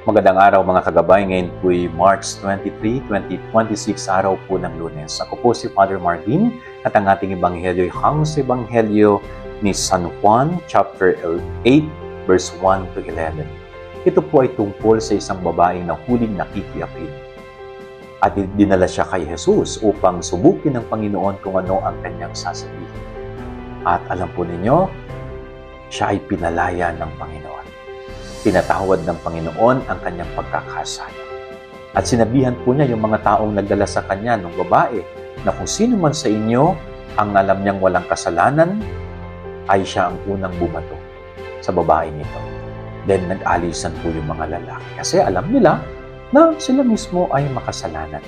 Magandang araw mga kagabay. Ngayon po'y March 23, 2026, araw po ng Lunes. Ako po si Father Marvin at ang ating ebanghelyo ay hango sa ebanghelyo ni San Juan, chapter 8, verse 1 to 11. Ito po ay tungkol sa isang babaeng na huling nakikiapid. At dinala siya kay Jesus upang subukin ng Panginoon kung ano ang kanyang sasabihin. At alam po ninyo, siya ay pinalaya ng Panginoon. Pinatawad ng Panginoon ang kanyang pagkakasala. At sinabihan po niya yung mga taong nagdala sa kanya ng babae na kung sino man sa inyo ang alam niyang walang kasalanan, ay siya ang unang bumato sa babae nito. Then nag-alisan po yung mga lalaki kasi alam nila na sila mismo ay makasalanan.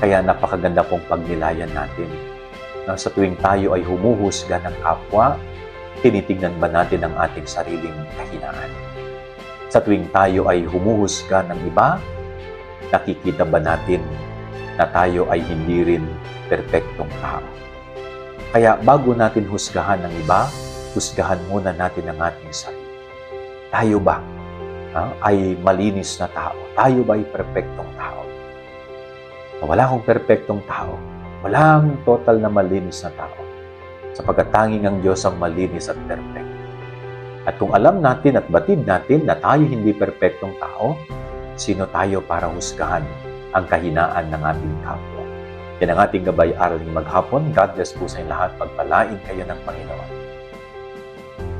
Kaya napakaganda pong pagnilayan natin na sa tuwing tayo ay humuhusga ng kapwa, tinitignan ba natin ang ating sariling kahinaan? Sa tuwing tayo ay humuhusga ng iba, nakikita ba natin na tayo ay hindi rin perpektong tao? Kaya bago natin husgahan ng iba, husgahan muna natin ang ating sarili. Tayo ba ay malinis na tao? Tayo ba ay perpektong tao? Wala akong perpektong tao. Walang total na malinis na tao. Sapagkat tanging ang Diyos ang malinis at perpekto. At kung alam natin at batid natin na tayo hindi perpektong tao, sino tayo para husgahan ang kahinaan ng ating kapwa? Yan ang ating gabay-aral ng maghapon. God bless po sa inyo lahat. Pagpalain kayo ng Panginoon.